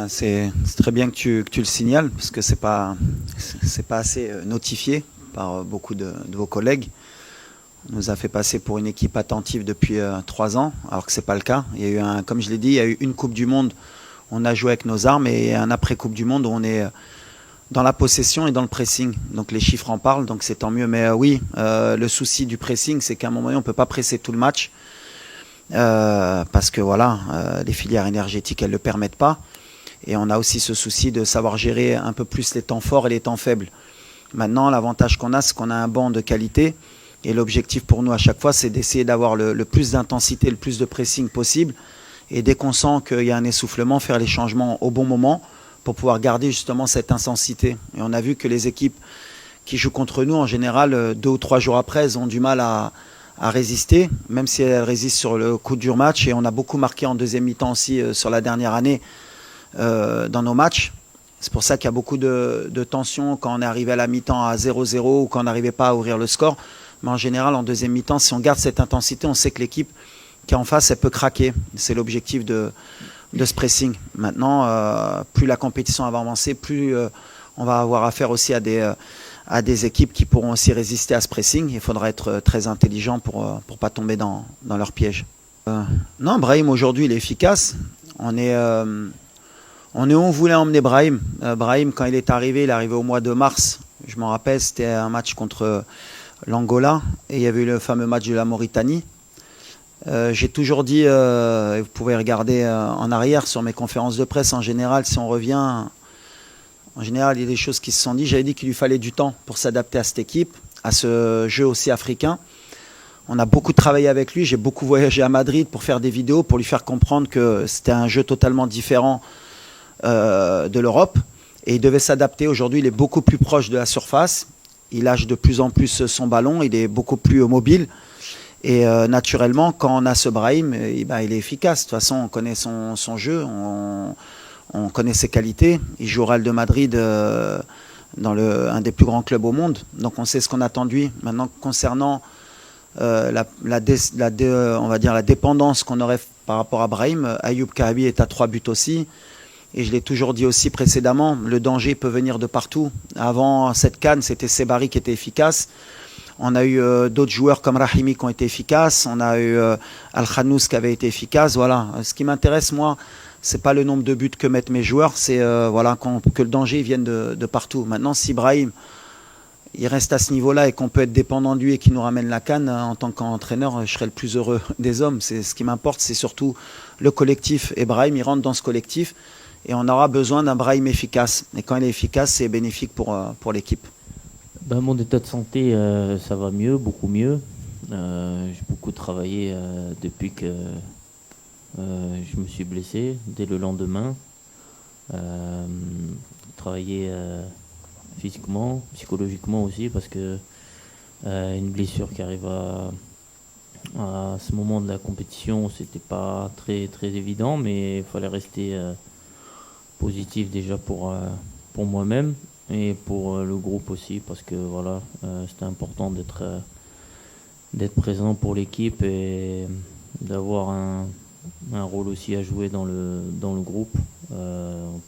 C'est très bien que tu le signales parce que c'est pas assez notifié par beaucoup de vos collègues. On nous a fait passer pour une équipe attentive depuis 3 ans, alors que c'est pas le cas. Il y a eu comme je l'ai dit, il y a eu une Coupe du Monde, on a joué avec nos armes, et un après Coupe du Monde où on est dans la possession et dans le pressing. Donc les chiffres en parlent, donc c'est tant mieux. Mais oui, le souci du pressing, c'est qu'à un moment donné, on peut pas presser tout le match parce que voilà, les filières énergétiques, elles le permettent pas. Et on a aussi ce souci de savoir gérer un peu plus les temps forts et les temps faibles. Maintenant, l'avantage qu'on a, c'est qu'on a un banc de qualité. Et l'objectif pour nous à chaque fois, c'est d'essayer d'avoir le plus d'intensité, le plus de pressing possible. Et dès qu'on sent qu'il y a un essoufflement, faire les changements au bon moment pour pouvoir garder justement cette intensité. Et on a vu que les équipes qui jouent contre nous, en général, 2 ou 3 jours après, elles ont du mal à résister, même si elles résistent sur le coup dur match. Et on a beaucoup marqué en deuxième mi-temps aussi sur la dernière année dans nos matchs. C'est pour ça qu'il y a beaucoup de tension quand on est arrivé à la mi-temps à 0-0 ou quand on n'arrivait pas à ouvrir le score. Mais en général, en deuxième mi-temps, si on garde cette intensité, on sait que l'équipe qui est en face, elle peut craquer. C'est l'objectif de ce pressing. Maintenant, plus la compétition va avancer, plus on va avoir affaire aussi à des équipes qui pourront aussi résister à ce pressing. Il faudra être très intelligent pour pas tomber dans leur piège. Non, Brahim aujourd'hui, il est efficace. On est où on voulait emmener Brahim. Brahim, quand il est arrivé au mois de mars. Je m'en rappelle, c'était un match contre l'Angola et il y avait eu le fameux match de la Mauritanie. J'ai toujours dit, vous pouvez regarder en arrière sur mes conférences de presse en général, si on revient, en général il y a des choses qui se sont dites. J'avais dit qu'il lui fallait du temps pour s'adapter à cette équipe, à ce jeu aussi africain. On a beaucoup travaillé avec lui, j'ai beaucoup voyagé à Madrid pour faire des vidéos, pour lui faire comprendre que c'était un jeu totalement différent de l'Europe. Et il devait s'adapter. Aujourd'hui, il est beaucoup plus proche de la surface. Il lâche de plus en plus son ballon. Il est beaucoup plus mobile. Et naturellement, quand on a ce Brahim, il est efficace. De toute façon, on connaît son jeu. On connaît ses qualités. Il joue au Real de Madrid dans un des plus grands clubs au monde. Donc on sait ce qu'on attend de lui. Maintenant, concernant on va dire la dépendance qu'on aurait par rapport à Brahim, Ayoub Kahabi est à 3 buts aussi. Et je l'ai toujours dit aussi précédemment, le danger peut venir de partout. Avant cette CAN, c'était Sebari qui était efficace. On a eu d'autres joueurs comme Rahimi qui ont été efficaces. On a eu Al-Khanous qui avait été efficace. Voilà. Ce qui m'intéresse, moi, c'est pas le nombre de buts que mettent mes joueurs, c'est que le danger vienne de partout. Maintenant, si Brahim il reste à ce niveau-là et qu'on peut être dépendant de lui et qu'il nous ramène la CAN, en tant qu'entraîneur, je serai le plus heureux des hommes. Ce qui m'importe, c'est surtout le collectif. Et Brahim, il rentre dans ce collectif. Et on aura besoin d'un Brahim efficace. Et quand il est efficace, c'est bénéfique pour l'équipe. Mon état de santé, ça va mieux, beaucoup mieux. J'ai beaucoup travaillé depuis que je me suis blessé, dès le lendemain. Travaillé physiquement, psychologiquement aussi, parce que une blessure qui arrive à ce moment de la compétition, c'était pas très, très évident, mais il fallait rester positif déjà pour moi-même et pour le groupe aussi, parce que voilà, c'était important d'être présent pour l'équipe et d'avoir un rôle aussi à jouer dans le groupe en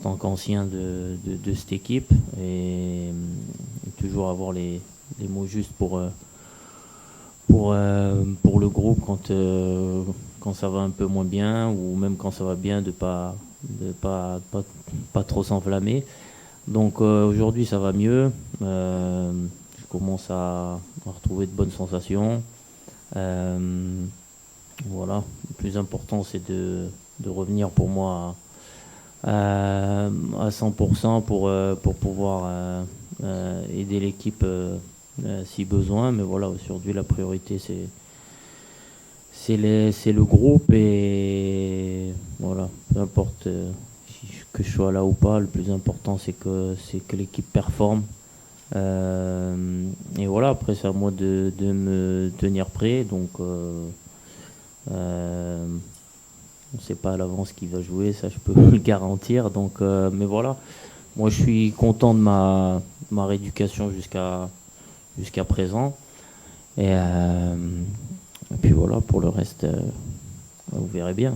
tant qu'ancien de cette équipe et toujours avoir les mots justes pour le groupe quand ça va un peu moins bien ou même quand ça va bien de pas trop s'enflammer. Donc aujourd'hui ça va mieux. Je commence à retrouver de bonnes sensations. Voilà. Le plus important c'est de revenir pour moi à 100% pour pouvoir aider l'équipe si besoin. Mais voilà, aujourd'hui la priorité c'est le groupe et voilà, peu importe que je sois là ou pas, le plus important c'est que l'équipe performe. Et voilà, après c'est à moi de me tenir prêt, donc on ne sait pas à l'avance qui va jouer, ça je peux le garantir. Donc, mais voilà, moi je suis content de ma rééducation jusqu'à présent. Et puis voilà, pour le reste, vous verrez bien.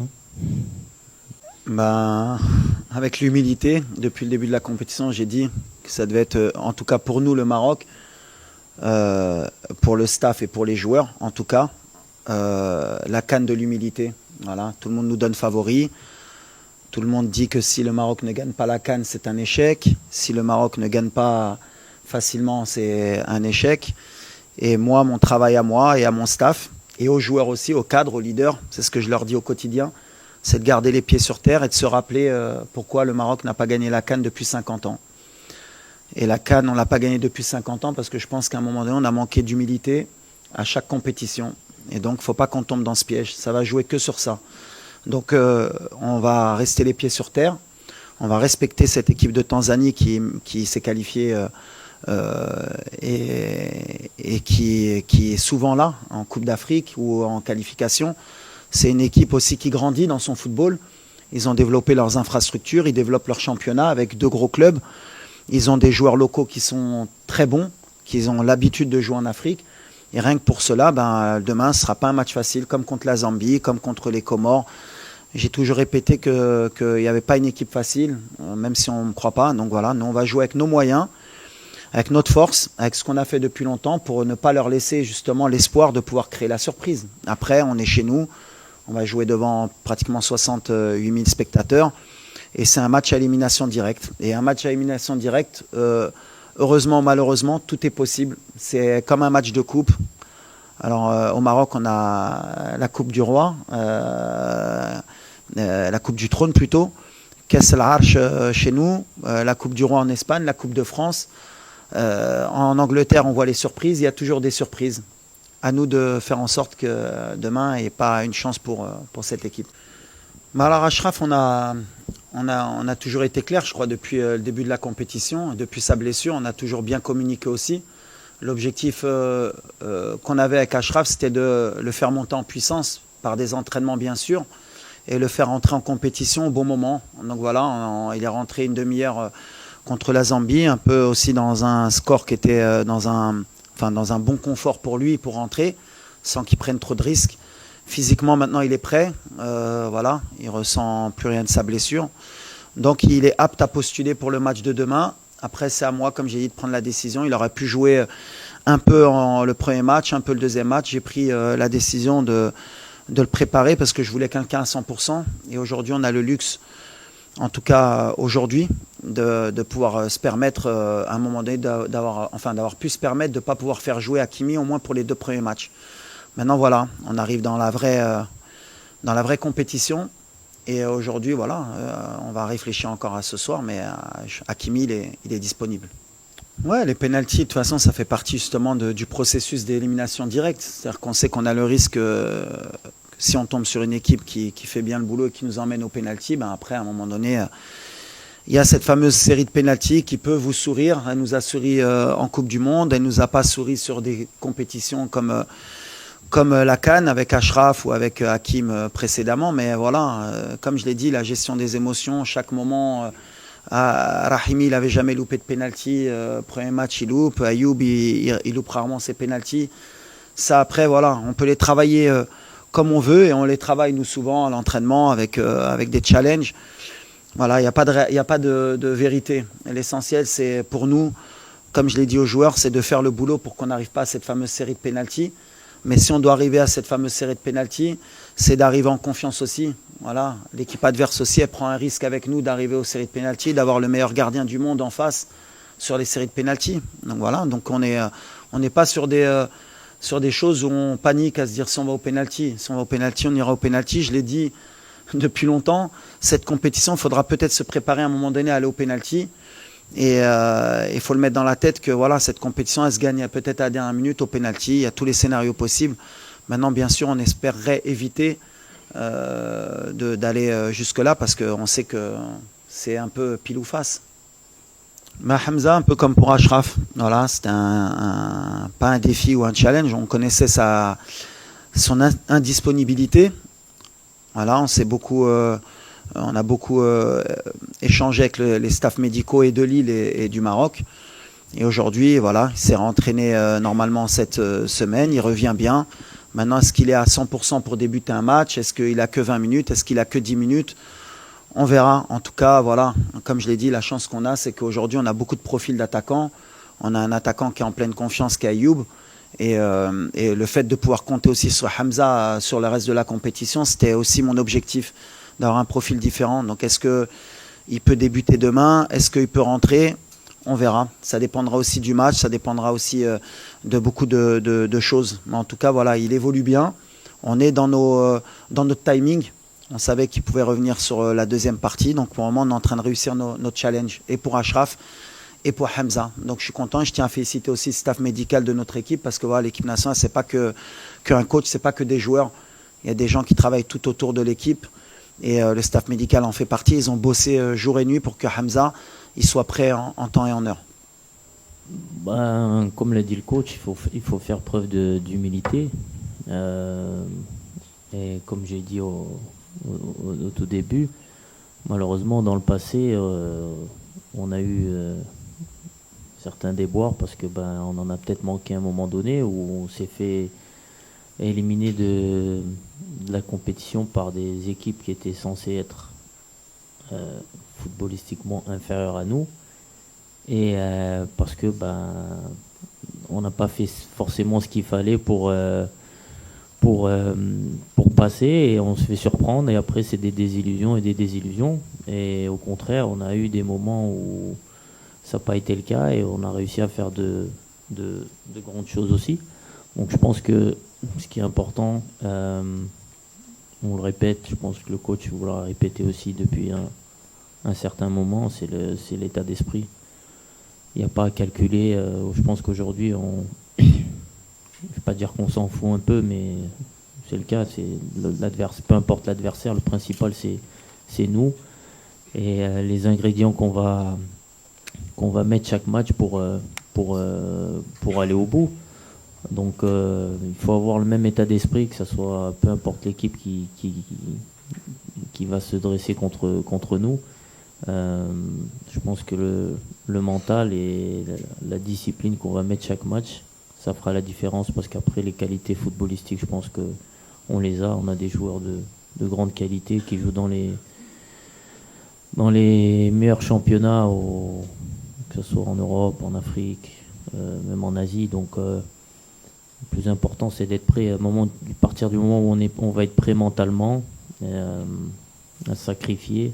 Ben, avec l'humilité, depuis le début de la compétition, j'ai dit que ça devait être, en tout cas pour nous, le Maroc, pour le staff et pour les joueurs, en tout cas, la CAN de l'humilité. Voilà, tout le monde nous donne favori. Tout le monde dit que si le Maroc ne gagne pas la CAN, c'est un échec. Si le Maroc ne gagne pas facilement, c'est un échec. Et moi, mon travail à moi et à mon staff, et aux joueurs aussi, aux cadres, aux leaders, c'est ce que je leur dis au quotidien, c'est de garder les pieds sur terre et de se rappeler pourquoi le Maroc n'a pas gagné la CAN depuis 50 ans. Et la CAN, on ne l'a pas gagnée depuis 50 ans parce que je pense qu'à un moment donné, on a manqué d'humilité à chaque compétition. Et donc, il ne faut pas qu'on tombe dans ce piège. Ça va jouer que sur ça. Donc, on va rester les pieds sur terre. On va respecter cette équipe de Tanzanie qui s'est qualifiée et qui est souvent là, en Coupe d'Afrique ou en qualification. C'est une équipe aussi qui grandit dans son football. Ils ont développé leurs infrastructures, ils développent leur championnat avec 2 gros clubs. Ils ont des joueurs locaux qui sont très bons, qui ont l'habitude de jouer en Afrique. Et rien que pour cela, demain, ce ne sera pas un match facile, comme contre la Zambie, comme contre les Comores. J'ai toujours répété qu'il n'y avait pas une équipe facile, même si on ne me croit pas. Donc voilà, nous on va jouer avec nos moyens, avec notre force, avec ce qu'on a fait depuis longtemps, pour ne pas leur laisser justement l'espoir de pouvoir créer la surprise. Après, on est chez nous, on va jouer devant pratiquement 68 000 spectateurs. Et c'est un match à élimination directe. Et un match à élimination directe, heureusement ou malheureusement, tout est possible. C'est comme un match de coupe. Alors au Maroc, on a la Coupe du Roi, la Coupe du Trône plutôt, Kass al-Arch chez nous, la Coupe du Roi en Espagne, la Coupe de France. En Angleterre, on voit les surprises. Il y a toujours des surprises. À nous de faire en sorte que demain, il n'y ait pas une chance pour cette équipe. Mais alors Achraf, on a toujours été clair, je crois, depuis le début de la compétition. Depuis sa blessure, on a toujours bien communiqué aussi. L'objectif qu'on avait avec Achraf, c'était de le faire monter en puissance par des entraînements, bien sûr, et le faire entrer en compétition au bon moment. Donc voilà, il est rentré une demi-heure contre la Zambie, un peu aussi dans un score qui était dans un bon confort pour lui, pour rentrer, sans qu'il prenne trop de risques. Physiquement, maintenant, il est prêt. Voilà, il ressent plus rien de sa blessure. Donc, il est apte à postuler pour le match de demain. Après, c'est à moi, comme j'ai dit, de prendre la décision. Il aurait pu jouer un peu le premier match, un peu le deuxième match. J'ai pris la décision de le préparer parce que je voulais quelqu'un à 100%. Et aujourd'hui, on a le luxe, en tout cas aujourd'hui, de pouvoir se permettre, à un moment donné, d'avoir pu se permettre de ne pas pouvoir faire jouer Hakimi, au moins pour les 2 premiers matchs. Maintenant, voilà, on arrive dans la vraie compétition. Et aujourd'hui, voilà, on va réfléchir encore à ce soir, mais Hakimi, il est disponible. Ouais, les pénaltys, de toute façon, ça fait partie justement du processus d'élimination directe. C'est-à-dire qu'on sait qu'on a le risque, si on tombe sur une équipe qui fait bien le boulot et qui nous emmène au pénalty, après, à un moment donné, il y a cette fameuse série de pénaltys qui peut vous sourire. Elle nous a souri en Coupe du Monde, elle ne nous a pas souri sur des compétitions comme la CAN avec Achraf ou avec Hakim précédemment. Mais voilà, comme je l'ai dit, la gestion des émotions, chaque moment, Rahimi, il n'avait jamais loupé de pénalty. Premier match, il loupe. Ayoub, il loupe rarement ses pénaltys. Ça, après, voilà, on peut les travailler comme on veut et on les travaille, nous, souvent à l'entraînement avec des challenges. Voilà, il n'y a pas de vérité. L'essentiel, c'est pour nous, comme je l'ai dit aux joueurs, c'est de faire le boulot pour qu'on n'arrive pas à cette fameuse série de pénaltys. Mais si on doit arriver à cette fameuse série de pénaltys, c'est d'arriver en confiance aussi. Voilà, l'équipe adverse aussi, elle prend un risque avec nous d'arriver aux séries de pénaltys, d'avoir le meilleur gardien du monde en face sur les séries de pénaltys. Donc voilà, donc on n'est pas sur des choses où on panique à se dire si on va au pénalty. Si on va au pénalty, on ira au pénalty. Je l'ai dit depuis longtemps, cette compétition, il faudra peut-être se préparer à un moment donné à aller au pénalty. Et il faut le mettre dans la tête que voilà, cette compétition, elle se gagne peut-être à la dernière minute au pénalty. Il y a tous les scénarios possibles. Maintenant, bien sûr, on espérerait éviter d'aller jusque-là parce qu'on sait que c'est un peu pile ou face. Hamza, un peu comme pour Achraf, voilà, c'était pas un défi ou un challenge. On connaissait son indisponibilité. Voilà, on a beaucoup échangé avec les staffs médicaux et de Lille et du Maroc. Et aujourd'hui, voilà, il s'est rentraîné normalement cette semaine. Il revient bien. Maintenant, est-ce qu'il est à 100% pour débuter un match? Est-ce qu'il a que 20 minutes? Est-ce qu'il a que 10 minutes? On verra. En tout cas, voilà, comme je l'ai dit, la chance qu'on a, c'est qu'aujourd'hui, on a beaucoup de profils d'attaquants. On a un attaquant qui est en pleine confiance, qui est Ayoub. Et le fait de pouvoir compter aussi sur Hamza sur le reste de la compétition, c'était aussi mon objectif, d'avoir un profil différent. Donc est-ce qu'il peut débuter demain? Est-ce qu'il peut rentrer? On verra. Ça dépendra aussi du match, ça dépendra aussi de beaucoup de choses. Mais en tout cas, voilà, il évolue bien. On est dans notre timing. On savait qu'il pouvait revenir sur la deuxième partie. Donc pour le moment, on est en train de réussir notre challenge. Et pour Achraf et pour Hamza. Donc je suis content et je tiens à féliciter aussi le staff médical de notre équipe parce que voilà, l'équipe nationale, c'est pas qu'un coach, c'est pas que des joueurs. Il y a des gens qui travaillent tout autour de l'équipe et le staff médical en fait partie. Ils ont bossé jour et nuit pour que Hamza il soit prêt en temps et en heure. Ben, comme l'a dit le coach, il faut faire preuve d'humilité. Et comme j'ai dit au tout début, malheureusement dans le passé, on a eu certains déboires parce que on en a peut-être manqué à un moment donné où on s'est fait éliminer de la compétition par des équipes qui étaient censées être footballistiquement inférieures à nous et parce que on n'a pas fait forcément ce qu'il fallait pour passer et on se fait surprendre et après c'est des désillusions et des désillusions et au contraire on a eu des moments où ça n'a pas été le cas et on a réussi à faire de grandes choses aussi. Donc je pense que ce qui est important, on le répète, je pense que le coach vous l'a répété aussi depuis un certain moment, c'est l'état d'esprit. Il n'y a pas à calculer, je pense qu'aujourd'hui, je ne vais pas dire qu'on s'en fout un peu, mais c'est le cas, peu importe l'adversaire, le principal c'est nous. Et les ingrédients qu'on va mettre chaque match pour aller au bout. Donc il faut avoir le même état d'esprit, que ce soit peu importe l'équipe qui va se dresser contre nous. Je pense que le mental et la discipline qu'on va mettre chaque match, ça fera la différence parce qu'après les qualités footballistiques, je pense que on les a. On a des joueurs de grande qualité qui jouent dans les meilleurs championnats, que ce soit en Europe, en Afrique, même en Asie. Donc le plus important, c'est d'être prêt à partir du moment où on va être prêt mentalement, à sacrifier.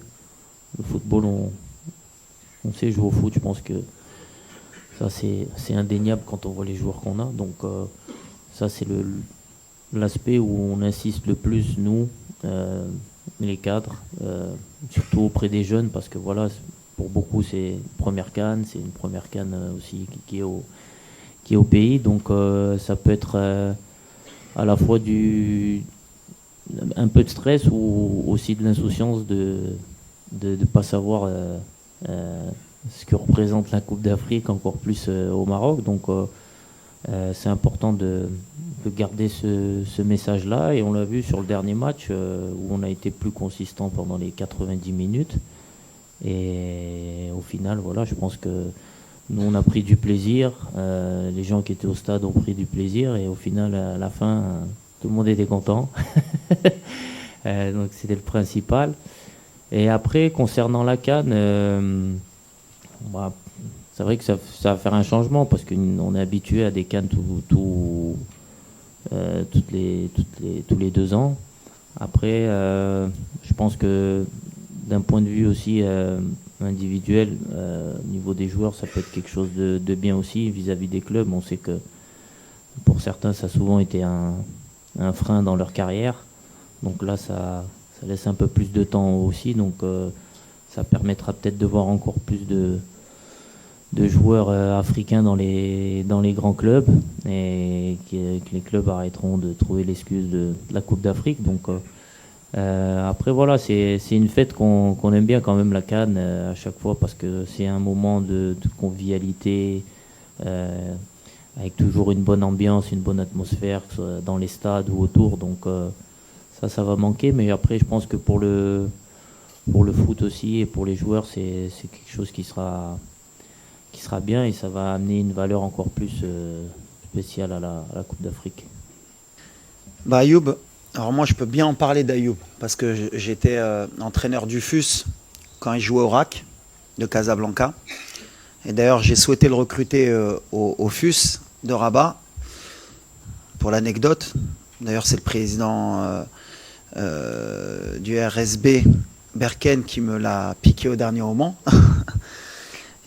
Le football, on sait jouer au foot. Je pense que ça, c'est indéniable quand on voit les joueurs qu'on a. Donc ça, c'est l'aspect où on insiste le plus, nous, les cadres, surtout auprès des jeunes, parce que voilà, pour beaucoup, c'est une première CAN, c'est une première CAN aussi qui est au pays. Donc ça peut être à la fois un peu de stress ou aussi de l'insouciance de ne pas savoir ce que représente la Coupe d'Afrique, encore plus au Maroc. Donc c'est important de garder ce message-là. Et on l'a vu sur le dernier match où on a été plus consistant pendant les 90 minutes. Et au final, voilà, je pense que nous, on a pris du plaisir. Les gens qui étaient au stade ont pris du plaisir. Et au final, à la fin, tout le monde était content. Donc c'était le principal. Et après, concernant la CAN, c'est vrai que ça va faire un changement parce qu'on est habitué à des CAN tous les 2 ans. Après, je pense que d'un point de vue aussi individuel, au niveau des joueurs, ça peut être quelque chose de bien aussi vis-à-vis des clubs. On sait que pour certains, ça a souvent été un frein dans leur carrière. Donc là, ça laisse un peu plus de temps aussi. Donc ça permettra peut-être de voir encore plus de joueurs africains dans les grands clubs et que les clubs arrêteront de trouver l'excuse de la Coupe d'Afrique. Donc après voilà, c'est une fête qu'on aime bien quand même, la CAN, à chaque fois, parce que c'est un moment de convivialité avec toujours une bonne ambiance, une bonne atmosphère, que ce soit dans les stades ou autour. Donc ça va manquer. Mais après, je pense que pour le foot aussi et pour les joueurs, c'est quelque chose qui sera bien et ça va amener une valeur encore plus spéciale à la Coupe d'Afrique. Ayoub, Alors moi, je peux bien en parler d'Ayoub, parce que j'étais entraîneur du FUS quand il jouait au RAC de Casablanca. Et d'ailleurs, j'ai souhaité le recruter au FUS de Rabat, pour l'anecdote. D'ailleurs, c'est le président du RSB, Berken, qui me l'a piqué au dernier moment.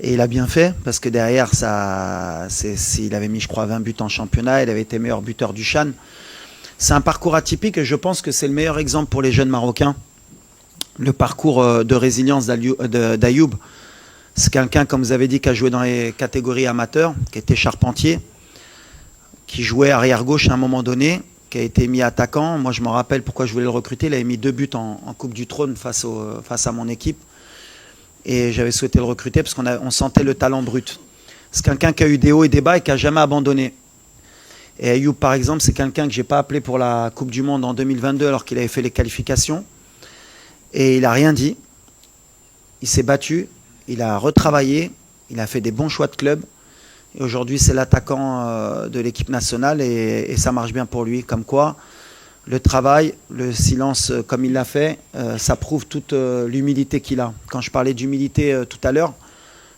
Et il a bien fait, parce que derrière, il avait mis, je crois, 20 buts en championnat, il avait été meilleur buteur du Chan. C'est un parcours atypique et je pense que c'est le meilleur exemple pour les jeunes Marocains. Le parcours de résilience d'Ayoub. C'est quelqu'un, comme vous avez dit, qui a joué dans les catégories amateurs, qui était charpentier, qui jouait arrière-gauche à un moment donné, qui a été mis attaquant. Moi, je me rappelle pourquoi je voulais le recruter. Il avait mis 2 buts en Coupe du Trône face à mon équipe. Et j'avais souhaité le recruter parce qu'on sentait le talent brut. C'est quelqu'un qui a eu des hauts et des bas et qui n'a jamais abandonné. Et Ayoub, par exemple, c'est quelqu'un que je n'ai pas appelé pour la Coupe du Monde en 2022 alors qu'il avait fait les qualifications. Et il n'a rien dit. Il s'est battu, il a retravaillé, il a fait des bons choix de club. Et aujourd'hui, c'est l'attaquant de l'équipe nationale et ça marche bien pour lui. Comme quoi, le travail, le silence comme il l'a fait, ça prouve toute l'humilité qu'il a. Quand je parlais d'humilité tout à l'heure,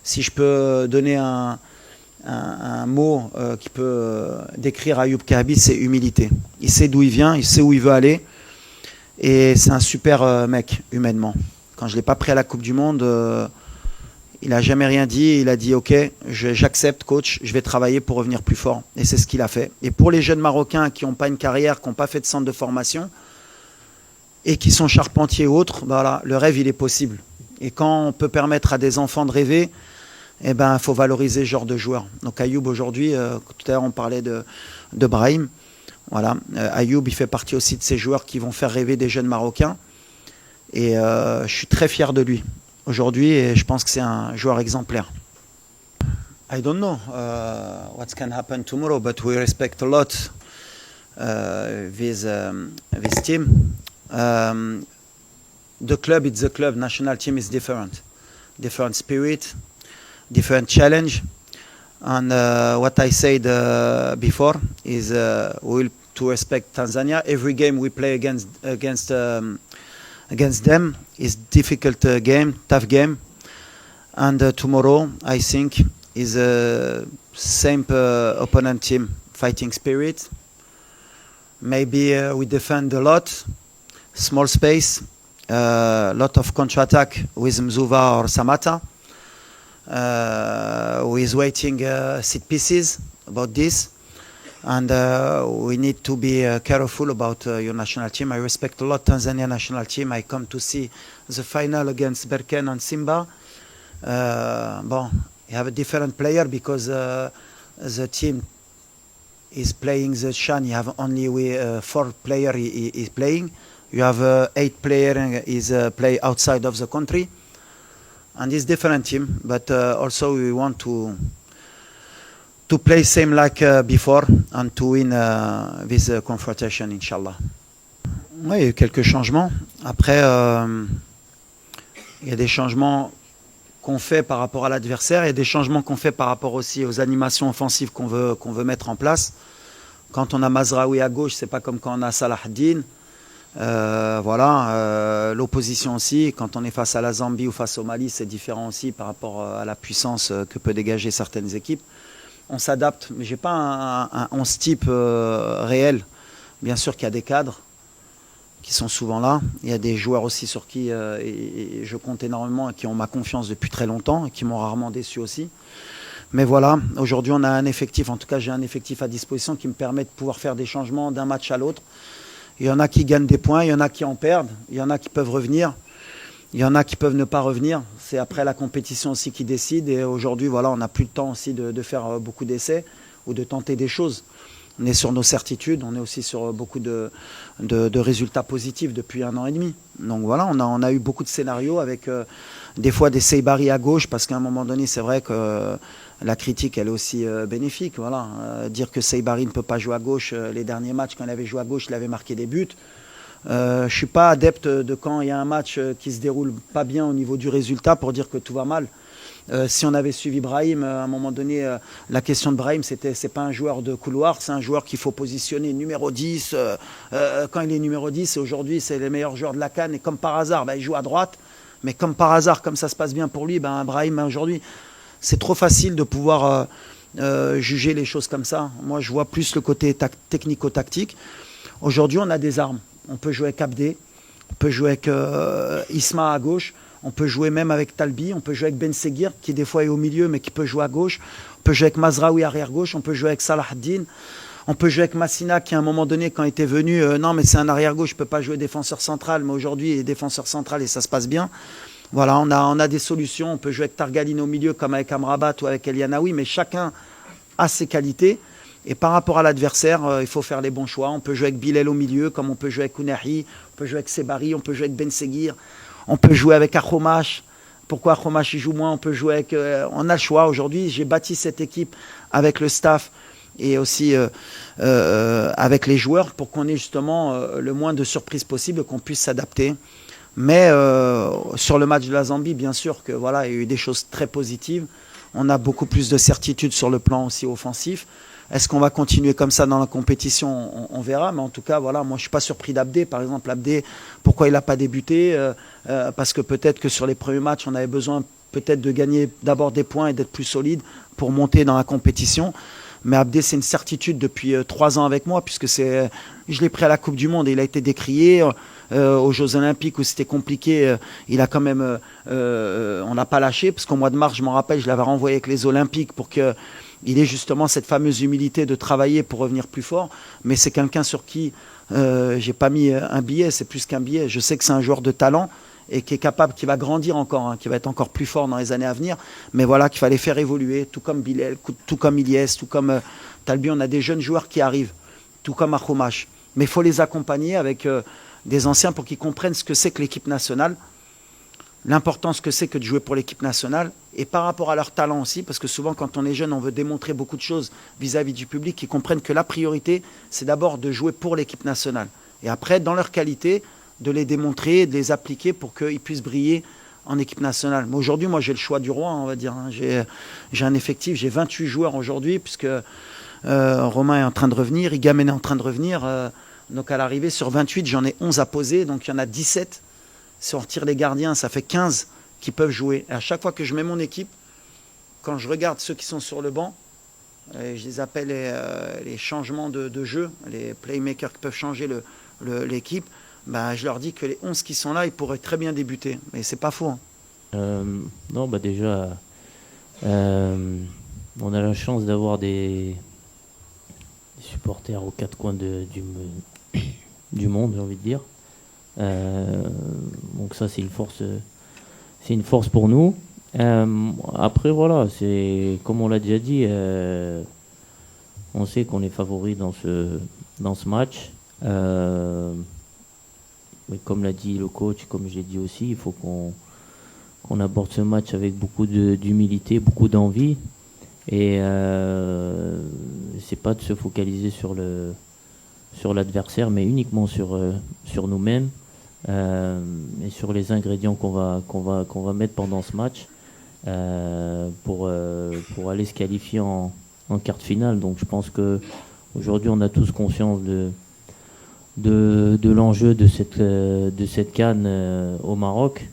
si je peux donner un mot qui peut décrire Ayoub Kahabi, c'est humilité. Il sait d'où il vient, il sait où il veut aller. Et c'est un super mec, humainement. Quand je ne l'ai pas pris à la Coupe du Monde, il n'a jamais rien dit. Il a dit « Ok, j'accepte, coach, je vais travailler pour revenir plus fort. » Et c'est ce qu'il a fait. Et pour les jeunes Marocains qui n'ont pas une carrière, qui n'ont pas fait de centre de formation, et qui sont charpentiers ou autres, voilà, le rêve, il est possible. Et quand on peut permettre à des enfants de rêver, eh ben, il faut valoriser ce genre de joueurs. Donc Ayoub, aujourd'hui, tout à l'heure, on parlait de Brahim. Voilà. Ayoub, il fait partie aussi de ces joueurs qui vont faire rêver des jeunes Marocains. Et je suis très fier de lui aujourd'hui et je pense que c'est un joueur exemplaire. I don't know what can happen tomorrow, but we respect a lot this team. The club, it's the club. National team is different. Different spirit, different challenge. And what I said before is we will to respect Tanzania. Every game we play against them is difficult game, tough game. And tomorrow, I think, is same opponent team, fighting spirit. Maybe we defend a lot, small space, lot of counter-attack with Mzuva or Samata. Who is waiting set pieces about this. And we need to be careful about your national team. I respect a lot Tanzania national team. I come to see the final against Berken and Simba. You have a different player because the team is playing the Chan. You have only 4 players is playing. You have 8 players is play outside of the country. And it's different team, but also we want to play same like before and to win this confrontation, Inch'Allah. Oui, il y a eu quelques changements. Après, il y a des changements qu'on fait par rapport à l'adversaire et des changements qu'on fait par rapport aussi aux animations offensives qu'on veut mettre en place. Quand on a Mazraoui à gauche, c'est pas comme quand on a Salah Din. L'opposition aussi, quand on est face à la Zambie ou face au Mali, c'est différent aussi par rapport à la puissance que peut dégager certaines équipes. On s'adapte, mais j'ai pas un 11 type réel. Bien sûr qu'il y a des cadres qui sont souvent là. Il y a des joueurs aussi sur qui je compte énormément et qui ont ma confiance depuis très longtemps et qui m'ont rarement déçu aussi. Mais voilà, aujourd'hui on a un effectif, en tout cas j'ai un effectif à disposition qui me permet de pouvoir faire des changements d'un match à l'autre. Il y en a qui gagnent des points, il y en a qui en perdent, il y en a qui peuvent revenir, il y en a qui peuvent ne pas revenir. C'est après la compétition aussi qui décide. Et aujourd'hui, voilà, on n'a plus le temps aussi de faire beaucoup d'essais ou de tenter des choses. On est sur nos certitudes, on est aussi sur beaucoup de résultats positifs depuis 1 an et demi. Donc voilà, on a eu beaucoup de scénarios avec des fois des Seybari à gauche, parce qu'à un moment donné, c'est vrai que la critique, elle est aussi bénéfique. Voilà. Dire que Seybari ne peut pas jouer à gauche, les derniers matchs, quand il avait joué à gauche, il avait marqué des buts. Je ne suis pas adepte de quand il y a un match qui se déroule pas bien au niveau du résultat pour dire que tout va mal. Si on avait suivi Brahim, à un moment donné, la question de Brahim, c'est pas un joueur de couloir, c'est un joueur qu'il faut positionner numéro 10. Quand il est numéro 10, et aujourd'hui, c'est le meilleur joueur de la CAN. Et comme par hasard, il joue à droite. Mais comme par hasard, comme ça se passe bien pour lui, Brahim, aujourd'hui, c'est trop facile de pouvoir juger les choses comme ça. Moi, je vois plus le côté technico-tactique. Aujourd'hui, on a des armes. On peut jouer avec Abdé, on peut jouer avec Isma à gauche. On peut jouer même avec Talbi, on peut jouer avec Ben Seguir, qui des fois est au milieu, mais qui peut jouer à gauche. On peut jouer avec Mazraoui arrière-gauche, on peut jouer avec Salah Ad-Din. On peut jouer avec Massina, qui à un moment donné, quand il était venu, non mais c'est un arrière-gauche, je ne peux pas jouer défenseur central, mais aujourd'hui il est défenseur central et ça se passe bien. Voilà, on a des solutions, on peut jouer avec Targaline au milieu, comme avec Amrabat ou avec Elianaoui, mais chacun a ses qualités. Et par rapport à l'adversaire, il faut faire les bons choix. On peut jouer avec Bilal au milieu, comme on peut jouer avec Ounahi, on peut jouer avec Sebari, on peut jouer avec Ben Seguir. On peut jouer avec Akhomash. Pourquoi Akhomash il joue moins? On peut jouer avec... on a le choix aujourd'hui. J'ai bâti cette équipe avec le staff et aussi avec les joueurs pour qu'on ait justement le moins de surprises possible, qu'on puisse s'adapter. Mais sur le match de la Zambie, bien sûr que voilà, il y a eu des choses très positives. On a beaucoup plus de certitude sur le plan aussi offensif. Est-ce qu'on va continuer comme ça dans la compétition? On verra, mais en tout cas, voilà, moi je ne suis pas surpris d'Abdé. Par exemple, Abdé, pourquoi il n'a pas débuté? Parce que peut-être que sur les premiers matchs, on avait besoin peut-être de gagner d'abord des points et d'être plus solide pour monter dans la compétition. Mais Abdé, c'est une certitude depuis 3 ans avec moi, puisque je l'ai pris à la Coupe du Monde et il a été décrié. Aux Jeux Olympiques où c'était compliqué, il a quand même, on n'a pas lâché, parce qu'au mois de mars, je m'en rappelle, je l'avais renvoyé avec les Olympiques pour qu'il ait justement cette fameuse humilité de travailler pour revenir plus fort. Mais c'est quelqu'un sur qui j'ai pas mis un billet, c'est plus qu'un billet. Je sais que c'est un joueur de talent et qui est capable, qui va grandir encore, qui va être encore plus fort dans les années à venir. Mais voilà, qu'il fallait faire évoluer, tout comme Bilal, tout comme Ilyes, tout comme Talbi. On a des jeunes joueurs qui arrivent, tout comme Akhomash. Mais il faut les accompagner avec des anciens pour qu'ils comprennent ce que c'est que l'équipe nationale, l'importance que c'est que de jouer pour l'équipe nationale, et par rapport à leur talent aussi, parce que souvent quand on est jeune, on veut démontrer beaucoup de choses vis-à-vis du public, qu'ils comprennent que la priorité, c'est d'abord de jouer pour l'équipe nationale. Et après, dans leur qualité, de les démontrer, de les appliquer pour qu'ils puissent briller en équipe nationale. Mais aujourd'hui, moi j'ai le choix du roi, on va dire. J'ai un effectif, j'ai 28 joueurs aujourd'hui, puisque Romain est en train de revenir, Igamen est en train de revenir. Donc à l'arrivée, sur 28, j'en ai 11 à poser, donc il y en a 17. Si on retire les gardiens, ça fait 15 qui peuvent jouer. Et à chaque fois que je mets mon équipe, quand je regarde ceux qui sont sur le banc, je les appelle les changements de jeu, les playmakers qui peuvent changer l'équipe, je leur dis que les 11 qui sont là, ils pourraient très bien débuter. Mais c'est pas faux. Non, déjà, on a la chance d'avoir des supporters aux 4 coins du monde, j'ai envie de dire. Donc ça, c'est une force pour nous. Après, voilà, c'est comme on l'a déjà dit, on sait qu'on est favori dans ce match. Mais comme l'a dit le coach, comme j'ai dit aussi, il faut qu'on aborde ce match avec beaucoup d'humilité, beaucoup d'envie. Et c'est pas de se focaliser sur l'adversaire, mais uniquement sur nous-mêmes et sur les ingrédients qu'on va mettre pendant ce match pour aller se qualifier en quart de finale. Donc je pense que aujourd'hui on a tous conscience de l'enjeu de cette CAN au Maroc.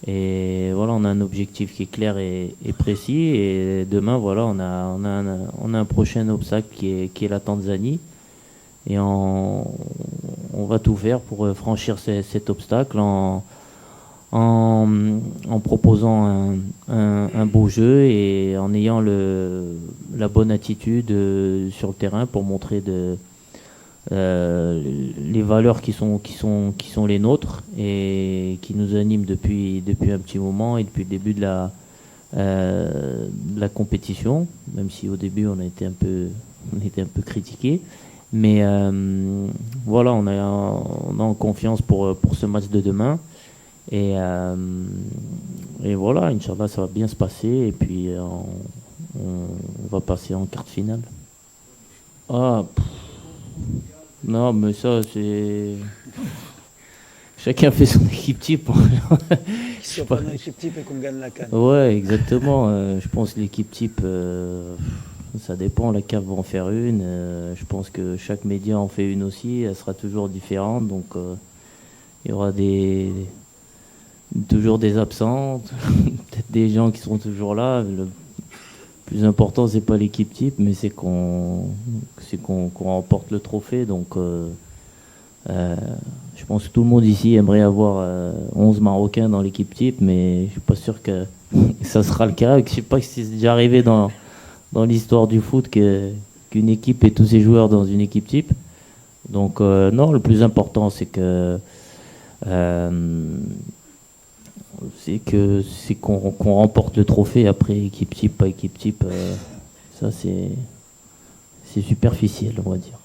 Et voilà, on a un objectif qui est clair et précis. Et demain, voilà, on a un prochain obstacle qui est la Tanzanie. Et on va tout faire pour franchir cet obstacle en proposant un beau jeu et en ayant la bonne attitude sur le terrain pour montrer les valeurs qui sont les nôtres et qui nous animent depuis un petit moment et depuis le début de la compétition, même si au début on était un peu critiqué, mais voilà, on a confiance pour ce match de demain et voilà, Inch'Allah, ça va bien se passer et puis on va passer en quart de finale. Non, mais ça, c'est... chacun fait son équipe type. Qu'il soit pas dans l'équipe type et qu'on gagne la CAN. Ouais, exactement. Je pense que l'équipe type, ça dépend. La CAF va en faire une. Je pense que chaque média en fait une aussi. Elle sera toujours différente. Donc, il y aura toujours des absents, peut-être des gens qui seront toujours là. Le plus important, c'est pas l'équipe type, mais c'est qu'on remporte le trophée. Donc, je pense que tout le monde ici aimerait avoir 11 Marocains dans l'équipe type, mais je suis pas sûr que ça sera le cas. Je sais pas si c'est déjà arrivé dans l'histoire du foot qu'une équipe ait tous ses joueurs dans une équipe type. Donc non, le plus important c'est qu'on remporte le trophée. Après équipe type, pas équipe type, ça c'est superficiel, on va dire.